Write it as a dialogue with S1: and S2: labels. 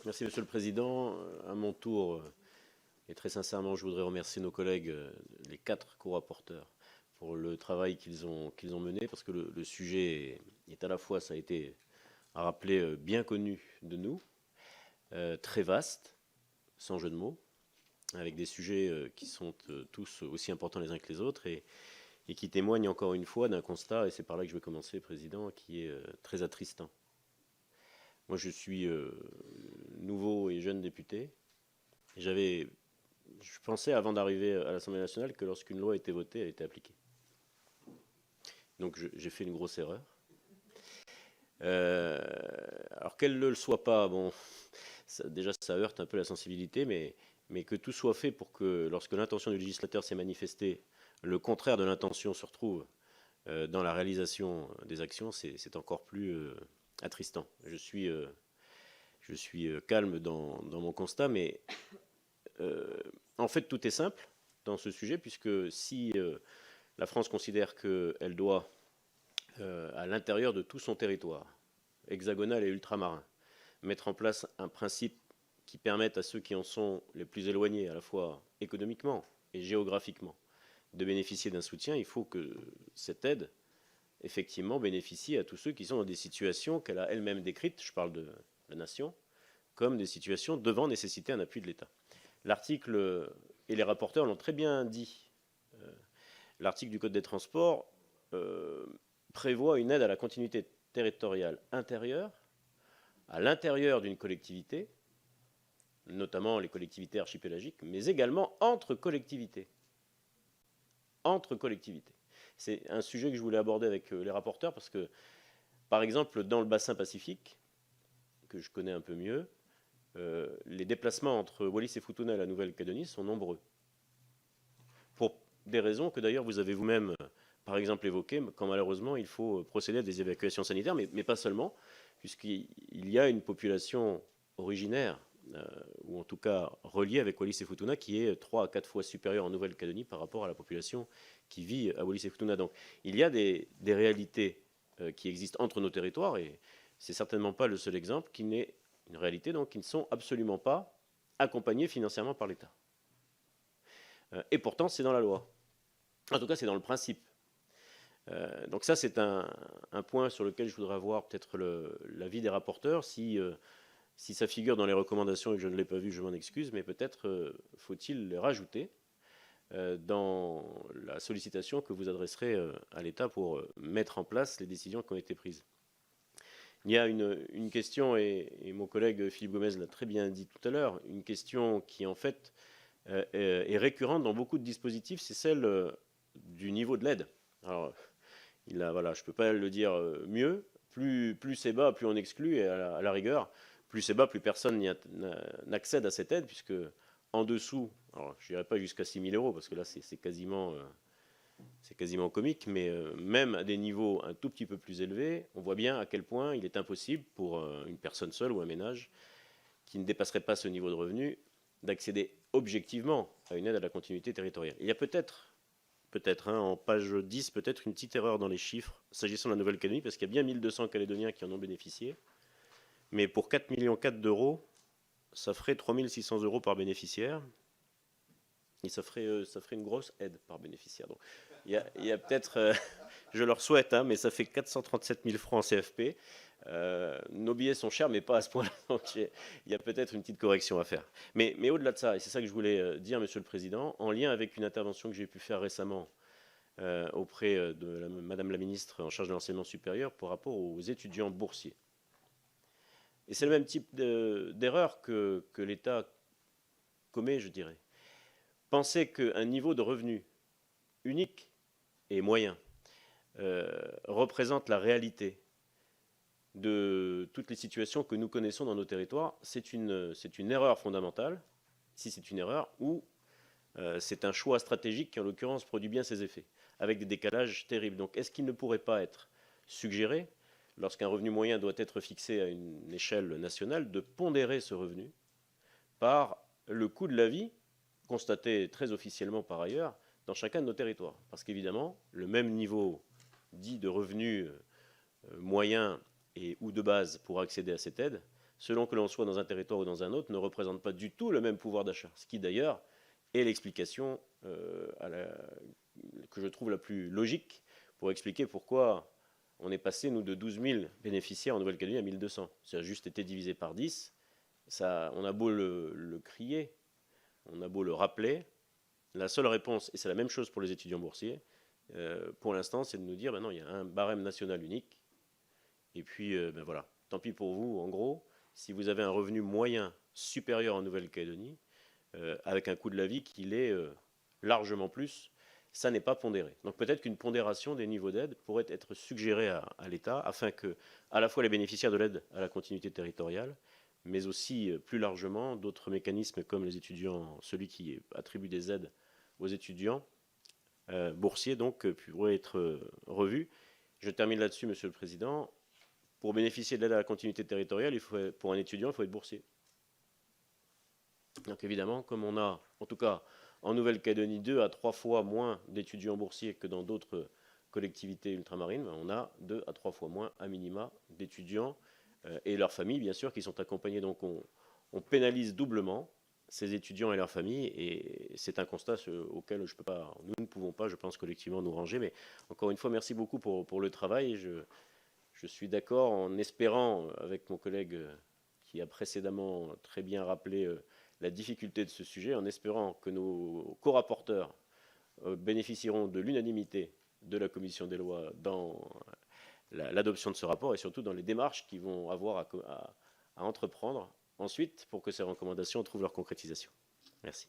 S1: Merci, Monsieur le Président. À mon tour, et très sincèrement, je voudrais remercier nos collègues, les 4 co-rapporteurs, pour le travail qu'ils ont mené, parce que le sujet est à la fois, ça a été à rappeler, bien connu de nous, très vaste, sans jeu de mots, avec des sujets qui sont tous aussi importants les uns que les autres, et qui témoignent encore une fois d'un constat, et c'est par là que je vais commencer, Président, qui est très attristant. Moi, je suis nouveau et jeune député. Je pensais avant d'arriver à l'Assemblée nationale que lorsqu'une loi était votée, elle était appliquée. Donc j'ai fait une grosse erreur. Alors qu'elle ne le soit pas, bon, déjà ça heurte un peu la sensibilité, mais que tout soit fait pour que lorsque l'intention du législateur s'est manifestée, le contraire de l'intention se retrouve dans la réalisation des actions, c'est encore plus attristant. Je suis calme dans mon constat, mais en fait, tout est simple dans ce sujet, puisque si la France considère qu'elle doit, à l'intérieur de tout son territoire, hexagonal et ultramarin, mettre en place un principe qui permette à ceux qui en sont les plus éloignés, à la fois économiquement et géographiquement, de bénéficier d'un soutien, il faut que cette aide, effectivement, bénéficie à tous ceux qui sont dans des situations qu'elle a elle-même décrites, je parle de la nation, comme des situations devant nécessiter un appui de l'État. L'article, et les rapporteurs l'ont très bien dit, l'article du Code des transports prévoit une aide à la continuité territoriale intérieure, à l'intérieur d'une collectivité, notamment les collectivités archipélagiques, mais également entre collectivités. Entre collectivités. C'est un sujet que je voulais aborder avec les rapporteurs parce que, par exemple, dans le bassin pacifique, que je connais un peu mieux, les déplacements entre Wallis et Futuna et la Nouvelle-Calédonie sont nombreux. Pour des raisons que d'ailleurs vous avez vous-même, par exemple, évoquées, quand malheureusement il faut procéder à des évacuations sanitaires, mais pas seulement, puisqu'il y a une population originaire, ou en tout cas reliée avec Wallis et Futuna, qui est 3 à 4 fois supérieure en Nouvelle-Calédonie par rapport à la population qui vit à Wallis et Futuna. Donc il y a des réalités qui existent entre nos territoires, et c'est certainement pas le seul exemple qui n'est une réalité donc qui ne sont absolument pas accompagnés financièrement par l'État. Et pourtant, c'est dans la loi. En tout cas, c'est dans le principe. Donc ça, c'est un point sur lequel je voudrais avoir peut-être l'avis des rapporteurs. Si ça figure dans les recommandations et que je ne l'ai pas vu, je m'en excuse, mais peut-être faut-il les rajouter dans la sollicitation que vous adresserez à l'État pour mettre en place les décisions qui ont été prises. Il y a une question, et mon collègue Philippe Gomez l'a très bien dit tout à l'heure, une question qui en fait est récurrente dans beaucoup de dispositifs, c'est celle du niveau de l'aide. Alors, voilà, je ne peux pas le dire mieux, plus c'est bas, plus on exclut, et à la rigueur, plus c'est bas, plus personne n'accède à cette aide, puisque en dessous, alors je n'irai pas jusqu'à 6 000 euros, parce que là c'est quasiment comique, mais même à des niveaux un tout petit peu plus élevés, on voit bien à quel point il est impossible pour une personne seule ou un ménage qui ne dépasserait pas ce niveau de revenu d'accéder objectivement à une aide à la continuité territoriale. Il y a peut-être en page 10, peut-être une petite erreur dans les chiffres s'agissant de la Nouvelle-Calédonie, parce qu'il y a bien 1200 Calédoniens qui en ont bénéficié, mais pour 4,4 millions d'euros, ça ferait 3 600 euros par bénéficiaire, et ça ferait une grosse aide par bénéficiaire. Donc, il y a peut-être, je leur souhaite, mais ça fait 437 000 francs en CFP. Nos billets sont chers, mais pas à ce point-là. Donc il y a peut-être une petite correction à faire. Mais au-delà de ça, et c'est ça que je voulais dire, Monsieur le Président, en lien avec une intervention que j'ai pu faire récemment auprès de Madame la Ministre en charge de l'enseignement supérieur par rapport aux étudiants boursiers. Et c'est le même type d'erreur que l'État commet, je dirais. Penser qu'un niveau de revenu unique et moyen représente la réalité de toutes les situations que nous connaissons dans nos territoires, c'est une erreur fondamentale, si c'est une erreur, ou c'est un choix stratégique qui, en l'occurrence, produit bien ses effets, avec des décalages terribles. Donc, est-ce qu'il ne pourrait pas être suggéré, lorsqu'un revenu moyen doit être fixé à une échelle nationale, de pondérer ce revenu par le coût de la vie, constaté très officiellement par ailleurs, dans chacun de nos territoires. Parce qu'évidemment, le même niveau dit de revenu moyen et ou de base pour accéder à cette aide selon que l'on soit dans un territoire ou dans un autre, ne représentent pas du tout le même pouvoir d'achat. Ce qui d'ailleurs est l'explication que je trouve la plus logique pour expliquer pourquoi on est passé, nous, de 12 000 bénéficiaires en Nouvelle-Calédonie à 1 200. Ça a juste été divisé par 10. Ça, on a beau le crier, on a beau le rappeler, la seule réponse, et c'est la même chose pour les étudiants boursiers, pour l'instant, c'est de nous dire, ben non, il y a un barème national unique, et puis, ben voilà, tant pis pour vous, en gros, si vous avez un revenu moyen supérieur en Nouvelle-Calédonie, avec un coût de la vie qui l'est largement plus, ça n'est pas pondéré. Donc peut-être qu'une pondération des niveaux d'aide pourrait être suggérée à l'État, afin que, à la fois les bénéficiaires de l'aide à la continuité territoriale, mais aussi plus largement d'autres mécanismes comme les étudiants, celui qui attribue des aides aux étudiants boursiers, donc pourraient être revus. Je termine là-dessus, Monsieur le Président. Pour bénéficier de l'aide à la continuité territoriale, pour un étudiant, il faut être boursier. Donc évidemment, comme on a, en tout cas en Nouvelle-Calédonie, 2 à 3 fois moins d'étudiants boursiers que dans d'autres collectivités ultramarines, on a 2 à 3 fois moins, à minima, d'étudiants et leurs familles, bien sûr, qui sont accompagnés. Donc on pénalise doublement ces étudiants et leurs familles, et c'est un constat auquel nous ne pouvons pas, je pense, collectivement nous ranger. Mais encore une fois, merci beaucoup pour le travail. Je suis d'accord, en espérant, avec mon collègue qui a précédemment très bien rappelé la difficulté de ce sujet, en espérant que nos co-rapporteurs bénéficieront de l'unanimité de la commission des lois dans l'adoption de ce rapport, et surtout dans les démarches qu'ils vont avoir à entreprendre ensuite pour que ces recommandations trouvent leur concrétisation. Merci.